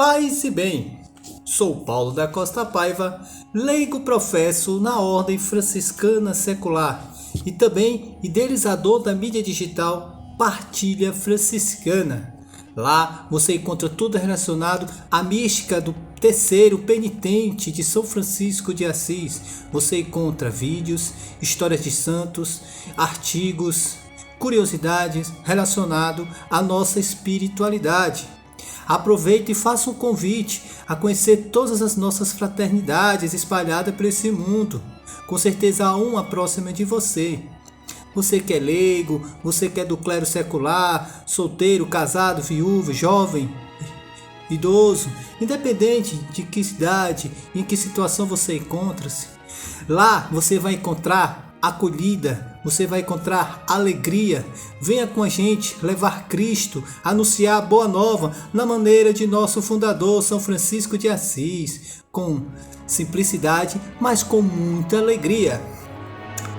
Paz e bem, sou Paulo da Costa Paiva, leigo professo na Ordem Franciscana Secular e também idealizador da mídia digital Partilha Franciscana. Lá você encontra tudo relacionado à mística do terceiro penitente de São Francisco de Assis. Você encontra vídeos, histórias de santos, artigos, curiosidades relacionados à nossa espiritualidade. Aproveite e faça um convite a conhecer todas as nossas fraternidades espalhadas por esse mundo. Com certeza há uma próxima de você. Você que é leigo, você que é do clero secular, solteiro, casado, viúvo, jovem, idoso, independente de que idade, em que situação você encontra-se. Lá você vai encontrar acolhida, você vai encontrar alegria. Venha com a gente levar Cristo, anunciar a boa nova na maneira de nosso fundador São Francisco de Assis, com simplicidade, mas com muita alegria.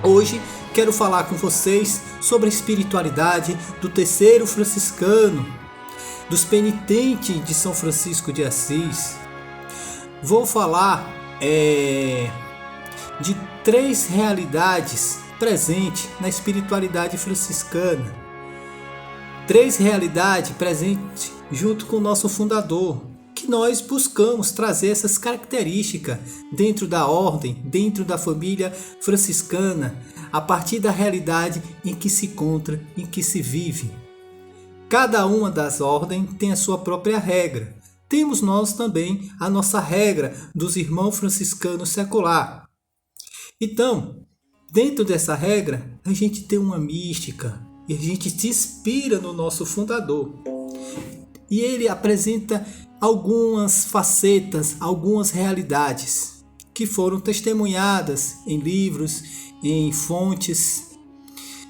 Hoje quero falar com vocês sobre a espiritualidade do terceiro franciscano, dos penitentes de São Francisco de Assis. Vou falar de três realidades presentes na espiritualidade franciscana. Três realidades presentes junto com o nosso fundador, que nós buscamos trazer essas características dentro da ordem, dentro da família franciscana, a partir da realidade em que se encontra, em que se vive. Cada uma das ordens tem a sua própria regra. Temos nós também a nossa regra dos irmãos franciscanos secular. Então, dentro dessa regra, a gente tem uma mística e a gente se inspira no nosso fundador. E ele apresenta algumas facetas, algumas realidades que foram testemunhadas em livros, em fontes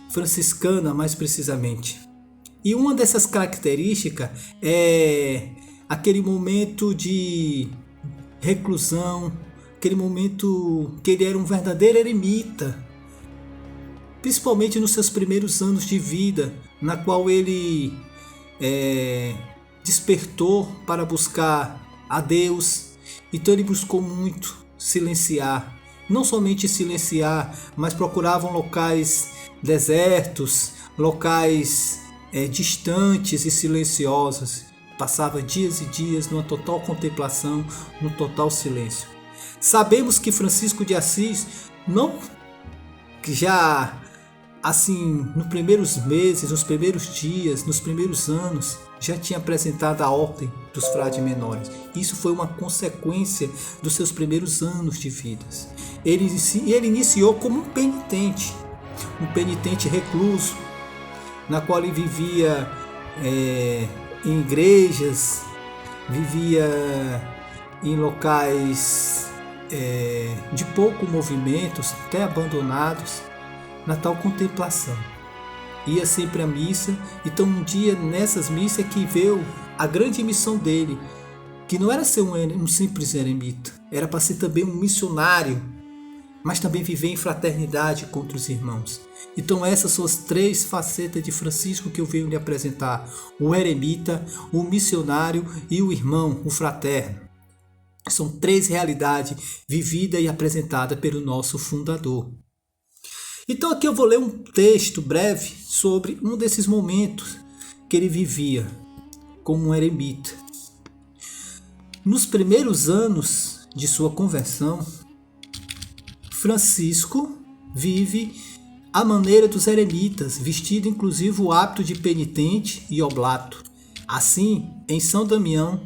franciscanas mais precisamente. E uma dessas características é aquele momento de reclusão, aquele momento que ele era um verdadeiro eremita, principalmente nos seus primeiros anos de vida, na qual ele despertou para buscar a Deus. Então ele buscou muito silenciar, não somente silenciar, mas procuravam locais desertos, locais distantes e silenciosos. Passava dias e dias numa total contemplação, num total silêncio. Sabemos que Francisco de Assis não já assim nos primeiros meses, nos primeiros dias, nos primeiros anos já tinha apresentado a ordem dos frades menores. Isso foi uma consequência dos seus primeiros anos de vida. Ele iniciou como um penitente recluso, na qual ele vivia em igrejas, vivia em locais de pouco movimentos, até abandonados, na tal contemplação. Ia sempre à missa. Então um dia nessas missas que veio a grande missão dele, que não era ser um simples eremita, era para ser também um missionário, mas também viver em fraternidade com os irmãos. Então essas são as três facetas de Francisco que eu venho lhe apresentar: o eremita, o missionário e o irmão, o fraterno. São três realidades vividas e apresentadas pelo nosso fundador. Então aqui eu vou ler um texto breve sobre um desses momentos que ele vivia como um eremita. Nos primeiros anos de sua conversão, Francisco vive à maneira dos eremitas, vestido inclusive o hábito de penitente e oblato. Assim, em São Damião,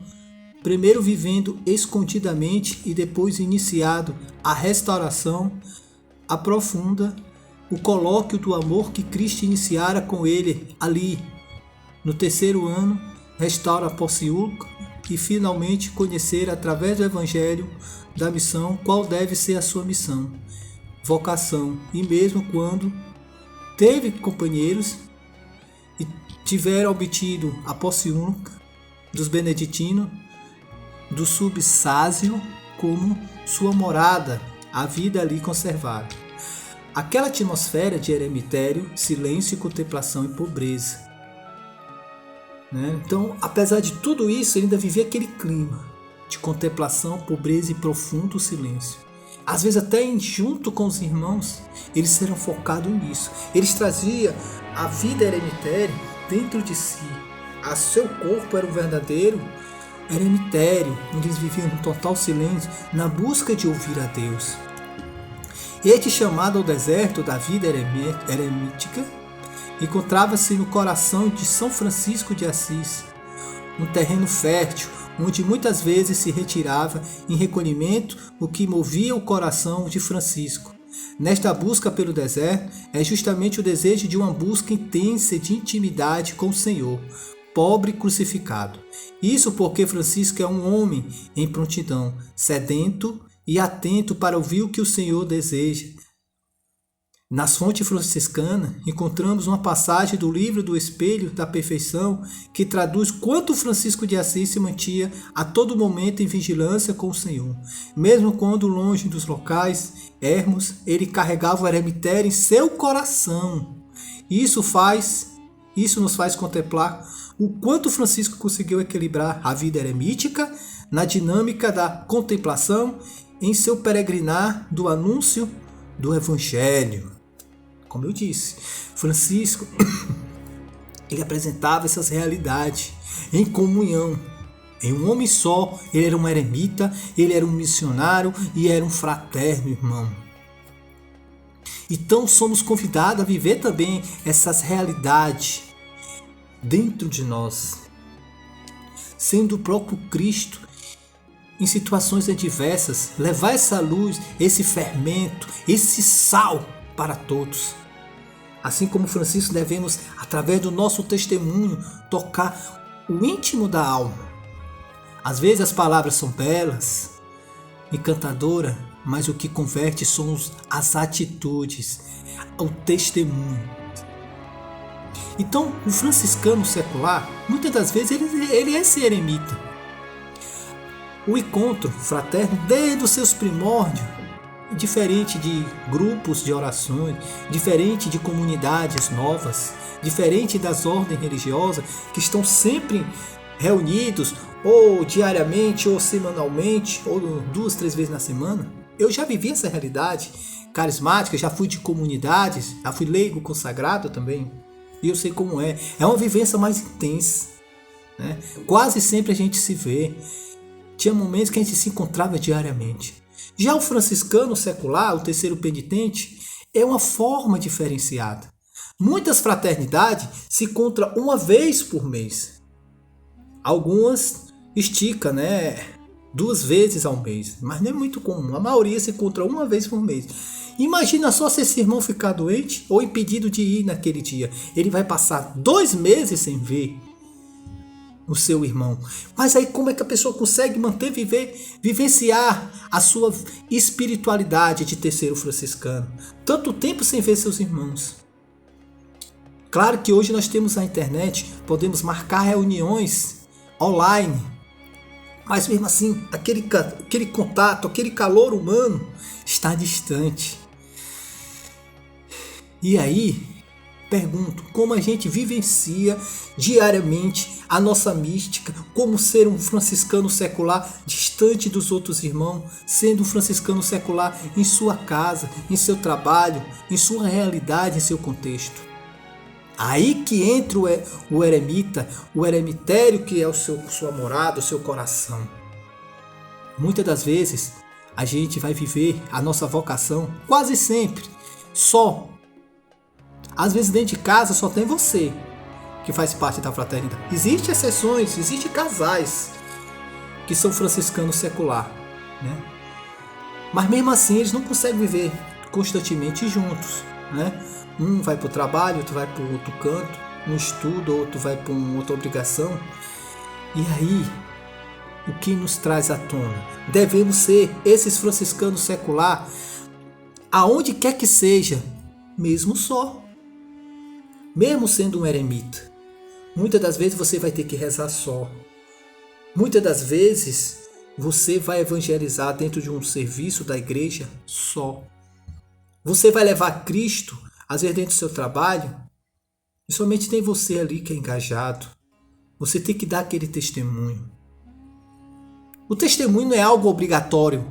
primeiro vivendo escondidamente e depois iniciado a restauração, aprofunda o colóquio do amor que Cristo iniciara com ele ali. No terceiro ano, restaura a Porciúncula e finalmente conhecer através do Evangelho da missão qual deve ser a sua missão, vocação. E mesmo quando teve companheiros e tiveram obtido a Porciúncula dos beneditinos, do Subsásio como sua morada, a vida ali conservada. Aquela atmosfera de eremitério, silêncio, contemplação e pobreza. né? Então, apesar de tudo isso, ele ainda vivia aquele clima de contemplação, pobreza e profundo silêncio. Às vezes até junto com os irmãos, eles eram focados nisso. Eles traziam a vida eremitéria dentro de si. A seu corpo era um verdadeiro eremitério, onde eles viviam em total silêncio, na busca de ouvir a Deus. Este chamado ao deserto da vida eremítica encontrava-se no coração de São Francisco de Assis, um terreno fértil, onde muitas vezes se retirava em recolhimento o que movia o coração de Francisco. Nesta busca pelo deserto é justamente o desejo de uma busca intensa de intimidade com o Senhor, pobre crucificado. Isso porque Francisco é um homem em prontidão, sedento e atento para ouvir o que o Senhor deseja. Nas fontes franciscanas, encontramos uma passagem do livro do Espelho da Perfeição que traduz quanto Francisco de Assis se mantinha a todo momento em vigilância com o Senhor. Mesmo quando longe dos locais ermos, ele carregava o eremitério em seu coração. Isso nos faz contemplar o quanto Francisco conseguiu equilibrar a vida eremítica na dinâmica da contemplação em seu peregrinar do anúncio do Evangelho. Como eu disse, Francisco ele apresentava essas realidades em comunhão. Em um homem só, ele era um eremita, ele era um missionário e era um fraterno irmão. Então somos convidados a viver também essas realidades dentro de nós, sendo o próprio Cristo em situações adversas, levar essa luz, esse fermento, esse sal para todos. Assim como Francisco, devemos, através do nosso testemunho, tocar o íntimo da alma. Às vezes as palavras são belas, encantadoras, mas o que converte são as atitudes, o testemunho. Então, o franciscano secular, muitas das vezes, ele é esse eremita. O encontro fraterno, desde os seus primórdios, diferente de grupos de orações, diferente de comunidades novas, diferente das ordens religiosas que estão sempre reunidos ou diariamente ou semanalmente ou 2, 3 vezes na semana. Eu já vivi essa realidade carismática, já fui de comunidades, já fui leigo consagrado também e eu sei como é. É uma vivência mais intensa, né? Quase sempre a gente se vê. Tinha momentos que a gente se encontrava diariamente. Já o franciscano secular, o terceiro penitente, é uma forma diferenciada. Muitas fraternidades se encontram uma vez por mês. Algumas estica, 2 vezes ao mês, mas não é muito comum. A maioria se encontra uma vez por mês. Imagina só se esse irmão ficar doente ou impedido de ir naquele dia. Ele vai passar 2 meses sem ver o seu irmão. Mas aí como é que a pessoa consegue vivenciar a sua espiritualidade de terceiro franciscano? Tanto tempo sem ver seus irmãos. Claro que hoje nós temos a internet, podemos marcar reuniões online, mas mesmo assim, aquele contato, aquele calor humano está distante. E aí, pergunto, como a gente vivencia diariamente a nossa mística, como ser um franciscano secular distante dos outros irmãos, sendo um franciscano secular em sua casa, em seu trabalho, em sua realidade, em seu contexto. Aí que entra o eremita, o eremitério que é sua morada, o seu coração. Muitas das vezes a gente vai viver a nossa vocação quase sempre só. Às vezes dentro de casa só tem você que faz parte da fraternidade. Existem exceções, existem casais que são franciscanos secular, né? Mas mesmo assim eles não conseguem viver constantemente juntos, né? Um vai para o trabalho, outro vai para o outro canto, um estuda, outro vai para uma outra obrigação. E aí, o que nos traz à tona? Devemos ser esses franciscanos secular, aonde quer que seja, mesmo só. Mesmo sendo um eremita, muitas das vezes você vai ter que rezar só. Muitas das vezes você vai evangelizar dentro de um serviço da igreja só. Você vai levar Cristo, às vezes dentro do seu trabalho, e somente tem você ali que é engajado. Você tem que dar aquele testemunho. O testemunho não é algo obrigatório,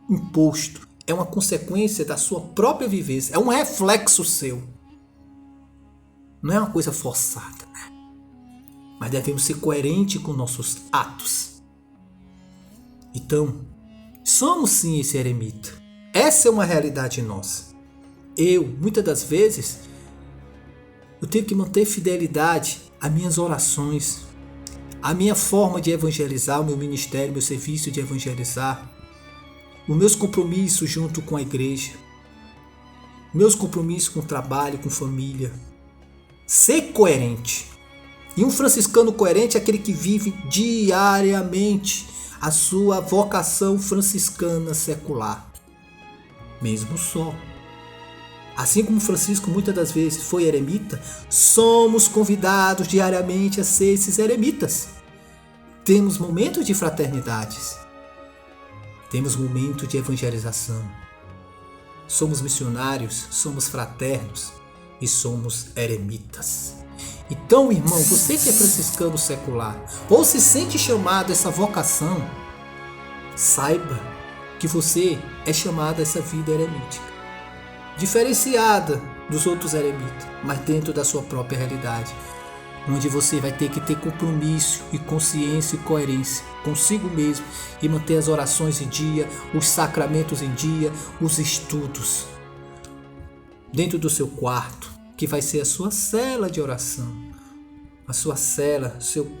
imposto. É uma consequência da sua própria vivência. É um reflexo seu. Não é uma coisa forçada, né? Mas devemos ser coerentes com nossos atos. Então, somos sim esse eremita. Essa é uma realidade nossa. Muitas das vezes, eu tenho que manter fidelidade às minhas orações, à minha forma de evangelizar, o meu ministério, meu serviço de evangelizar, os meus compromissos junto com a igreja, meus compromissos com o trabalho, com família. Ser coerente. E um franciscano coerente é aquele que vive diariamente a sua vocação franciscana secular, mesmo só. Assim como Francisco muitas das vezes foi eremita, somos convidados diariamente a ser esses eremitas. Temos momentos de fraternidades, temos momentos de evangelização. Somos missionários, somos fraternos e somos eremitas. Então, irmão, você que é franciscano secular ou se sente chamado a essa vocação, saiba que você é chamado a essa vida eremítica, diferenciada dos outros eremitas, mas dentro da sua própria realidade, onde você vai ter que ter compromisso e consciência e coerência consigo mesmo e manter as orações em dia, os sacramentos em dia, os estudos dentro do seu quarto, que vai ser a sua cela de oração, a sua cela,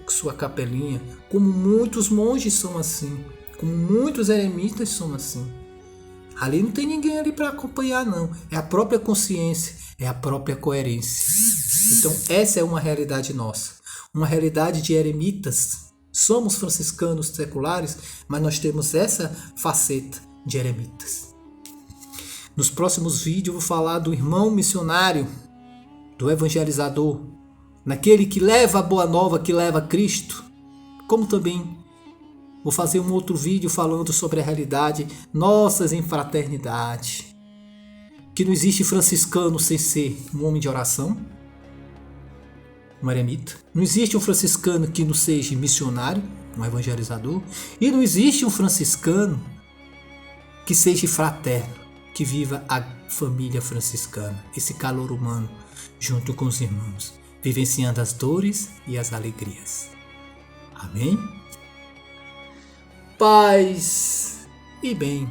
sua capelinha, como muitos monges são assim, como muitos eremitas são assim. Ali não tem ninguém ali para acompanhar, não. É a própria consciência, é a própria coerência. Então essa é uma realidade nossa, uma realidade de eremitas. Somos franciscanos seculares, mas nós temos essa faceta de eremitas. Nos próximos vídeos eu vou falar do irmão missionário, do evangelizador, naquele que leva a boa nova, que leva Cristo, como também vou fazer um outro vídeo falando sobre a realidade nossas em fraternidade, que não existe franciscano sem ser um homem de oração, um eremita. Não existe um franciscano que não seja missionário, um evangelizador. E não existe um franciscano que seja fraterno, que viva a família franciscana, esse calor humano junto com os irmãos, vivenciando as dores e as alegrias. Amém? Paz e bem.